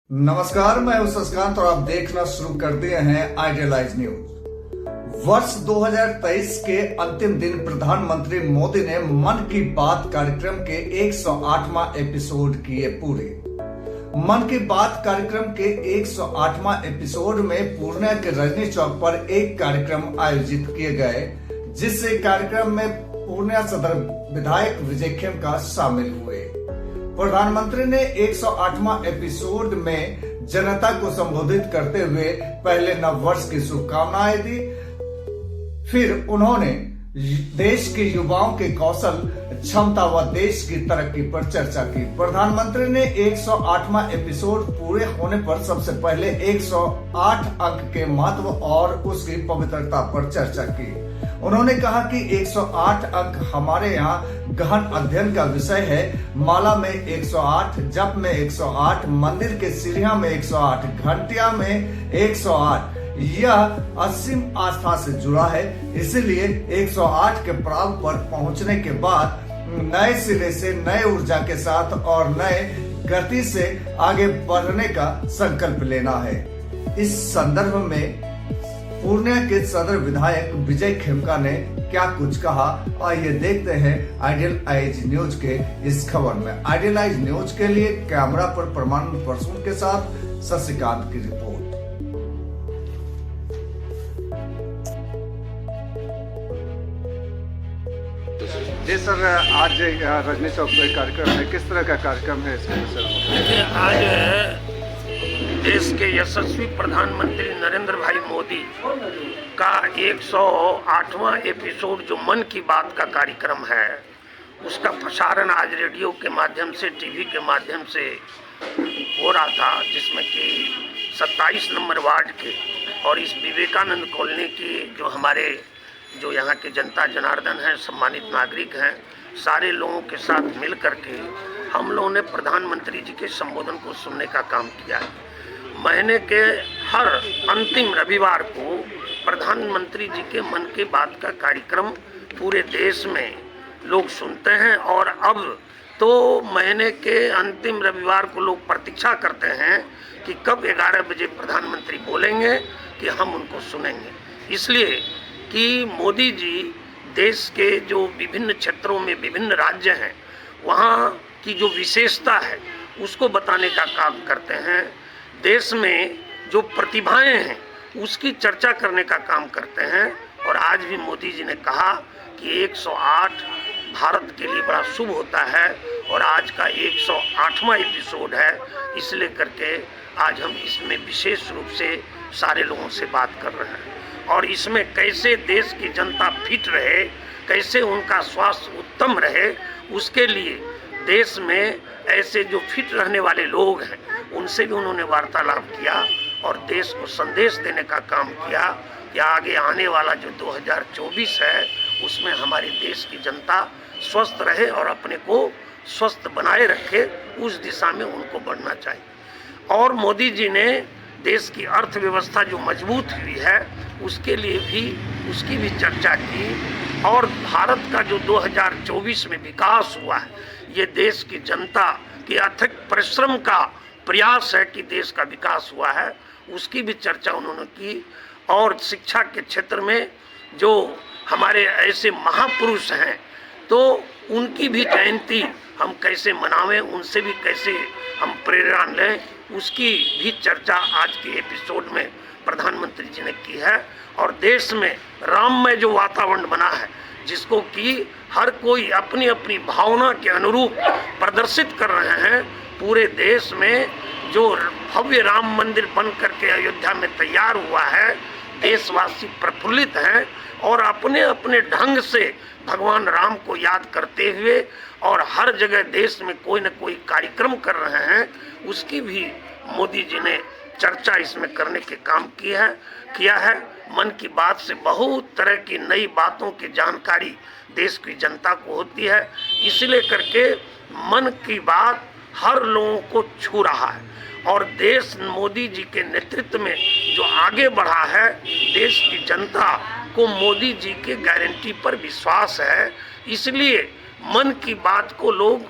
नमस्कार, मैं हूं शशिकांत और आप देखना शुरू कर दिए हैं आइडियलाइज न्यूज। वर्ष 2023 के अंतिम दिन प्रधानमंत्री मोदी ने मन की बात कार्यक्रम के 108वां एपिसोड किए पूरे। मन की बात कार्यक्रम के 108वां एपिसोड में पूर्णिया के रजनी चौक पर एक कार्यक्रम आयोजित किए गए, जिससे कार्यक्रम में पूर्णिया सदर विधायक विजय खेमका शामिल हुए। प्रधानमंत्री ने 108वां एपिसोड में जनता को संबोधित करते हुए पहले नव वर्ष की शुभकामनाएं दी। फिर उन्होंने देश के युवाओं के कौशल, क्षमता व देश की तरक्की पर चर्चा की। प्रधानमंत्री ने 108वां एपिसोड पूरे होने पर सबसे पहले 108 अंक के महत्व और उसकी पवित्रता पर चर्चा की। उन्होंने कहा कि 108 अंक हमारे यहाँ गहन अध्ययन का विषय है। माला में 108, जप में 108, मंदिर के सीढ़ियां में 108, घंटिया में 108, यह असीम आस्था से जुड़ा है। इसलिए 108 के प्राग पर पहुंचने के बाद नए सिरे से, नए ऊर्जा के साथ और नए गति से आगे बढ़ने का संकल्प लेना है। इस संदर्भ में पूर्णिया के सदर विधायक विजय खेमका ने क्या कुछ कहा, आइए देखते हैं आइडियलाइज न्यूज के इस खबर में। आइडियलाइज न्यूज के लिए कैमरा पर परमानंद परसून के साथ शशिकांत की रिपोर्ट। जी सर, आज रजनी चौक पर कार्यक्रम है, किस तरह का कार्यक्रम है इसमें सर? आज देश के यशस्वी प्रधानमंत्री नरेंद्र भाई मोदी का 108वां एपिसोड जो मन की बात का कार्यक्रम है, उसका प्रसारण आज रेडियो के माध्यम से, टीवी के माध्यम से हो रहा था, जिसमें कि 27 नंबर वार्ड के और इस विवेकानंद कॉलोनी की जो यहाँ के जनता जनार्दन हैं, सम्मानित नागरिक हैं, सारे लोगों के साथ मिल करके हम लोगों ने प्रधानमंत्री जी के संबोधन को सुनने का काम किया है। महीने के हर अंतिम रविवार को प्रधानमंत्री जी के मन की बात का कार्यक्रम पूरे देश में लोग सुनते हैं और अब तो महीने के अंतिम रविवार को लोग प्रतीक्षा करते हैं कि कब 11 बजे प्रधानमंत्री बोलेंगे कि हम उनको सुनेंगे। इसलिए कि मोदी जी देश के जो विभिन्न क्षेत्रों में विभिन्न राज्य हैं, वहाँ की जो विशेषता है उसको बताने का काम करते हैं। देश में जो प्रतिभाएं हैं उसकी चर्चा करने का काम करते हैं। और आज भी मोदी जी ने कहा कि 108 भारत के लिए बड़ा शुभ होता है और आज का 108वां एपिसोड है। इसलिए करके आज हम इसमें विशेष रूप से सारे लोगों से बात कर रहे हैं और इसमें कैसे देश की जनता फिट रहे, कैसे उनका स्वास्थ्य उत्तम रहे, उसके लिए देश में ऐसे जो फिट रहने वाले लोग हैं उनसे भी उन्होंने वार्तालाप किया और देश को संदेश देने का काम किया कि आगे आने वाला जो 2024 है उसमें हमारे देश की जनता स्वस्थ रहे और अपने को स्वस्थ बनाए रखे, उस दिशा में उनको बढ़ना चाहिए। और मोदी जी ने देश की अर्थव्यवस्था जो मजबूत हुई है उसकी भी चर्चा की और भारत का जो 2024 में विकास हुआ है, ये देश की जनता के अथक परिश्रम का प्रयास है कि देश का विकास हुआ है, उसकी भी चर्चा उन्होंने की। और शिक्षा के क्षेत्र में जो हमारे ऐसे महापुरुष हैं तो उनकी भी जयंती हम कैसे मनावें, उनसे भी कैसे हम प्रेरणा लें, उसकी भी चर्चा आज के एपिसोड में प्रधानमंत्री जी ने की है। और देश में राममय जो वातावरण बना है, जिसको कि हर कोई अपनी अपनी भावना के अनुरूप प्रदर्शित कर रहे हैं, पूरे देश में जो भव्य राम मंदिर बन करके अयोध्या में तैयार हुआ है, देशवासी प्रफुल्लित हैं और अपने अपने ढंग से भगवान राम को याद करते हुए और हर जगह देश में कोई न कोई कार्यक्रम कर रहे हैं, उसकी भी मोदी जी ने चर्चा इसमें करने के काम किया है। मन की बात से बहुत तरह की नई बातों की जानकारी देश की जनता को होती है, इसलिए करके मन की बात हर लोगों को छू रहा है और देश मोदी जी के नेतृत्व में जो आगे बढ़ा है, देश की जनता को मोदी जी के गारंटी पर विश्वास है। इसलिए मन की बात को लोग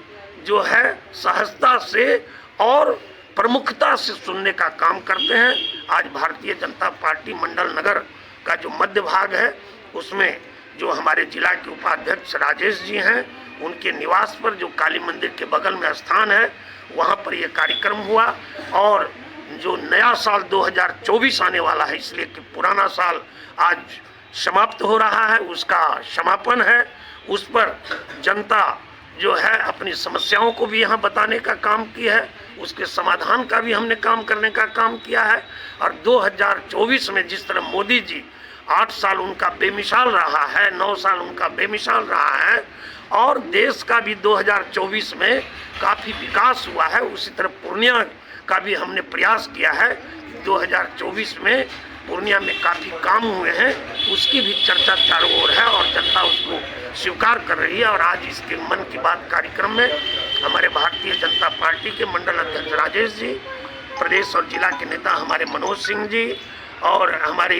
जो है सहजता से और प्रमुखता से सुनने का काम करते हैं। आज भारतीय जनता पार्टी मंडल नगर का जो मध्य भाग है उसमें जो हमारे जिला के उपाध्यक्ष राजेश जी हैं, उनके निवास पर जो काली मंदिर के बगल में स्थान है वहाँ पर यह कार्यक्रम हुआ। और जो नया साल 2024 आने वाला है, इसलिए कि पुराना साल आज समाप्त हो रहा है, उसका समापन है। उस पर जनता जो है अपनी समस्याओं को भी यहाँ बताने का काम किया है, उसके समाधान का भी हमने काम करने का काम किया है। और 2024 में जिस तरह मोदी जी 8 साल उनका बेमिसाल रहा है, 9 साल उनका बेमिसाल रहा है, और देश का भी 2024 में काफ़ी विकास हुआ है, उसी तरह पूर्णिया का भी हमने प्रयास किया है। 2024 में पूर्णिया में काफ़ी काम हुए हैं, उसकी भी चर्चा चारों ओर है और जनता उसको स्वीकार कर रही है। और आज इसके मन की बात कार्यक्रम में हमारे भारतीय जनता पार्टी के मंडल अध्यक्ष राजेश जी, प्रदेश और जिला के नेता हमारे मनोज सिंह जी, और हमारे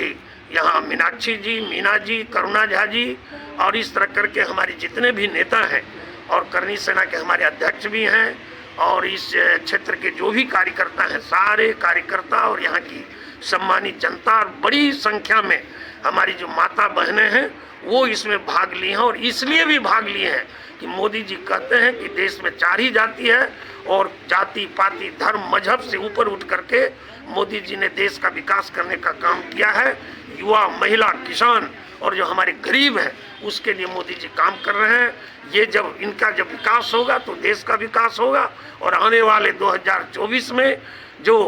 यहाँ मीनाक्षी जी, मीना जी, करुणा झा जी, और इस तरह करके हमारे जितने भी नेता हैं, और करनी सेना के हमारे अध्यक्ष भी हैं, और इस क्षेत्र के जो भी कार्यकर्ता हैं, सारे कार्यकर्ता और यहाँ की सम्मानित जनता और बड़ी संख्या में हमारी जो माता बहनें हैं वो इसमें भाग लिए हैं। और इसलिए भी भाग लिए हैं कि मोदी जी कहते हैं कि देश में 4 ही जाति है, और जाति पाति धर्म मजहब से ऊपर उठ करके मोदी जी ने देश का विकास करने का काम किया है। युवा, महिला, किसान और जो हमारे गरीब हैं उसके लिए मोदी जी काम कर रहे हैं। ये जब इनका जब विकास होगा तो देश का विकास होगा। और आने वाले 2024 में जो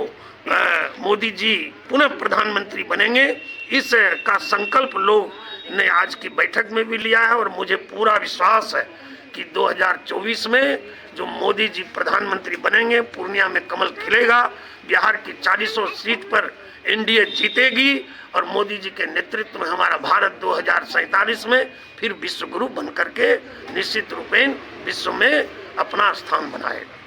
मोदी जी पुनः प्रधानमंत्री बनेंगे, इस का संकल्प लोग ने आज की बैठक में भी लिया है। और मुझे पूरा विश्वास है कि 2024 में जो मोदी जी प्रधानमंत्री बनेंगे, पूर्णिया में कमल खिलेगा, बिहार की 40 सीट पर एनडीए जीतेगी, और मोदी जी के नेतृत्व में हमारा भारत 2047 में फिर विश्व गुरु बन करके निश्चित रूपेण विश्व में अपना स्थान बनाएगा।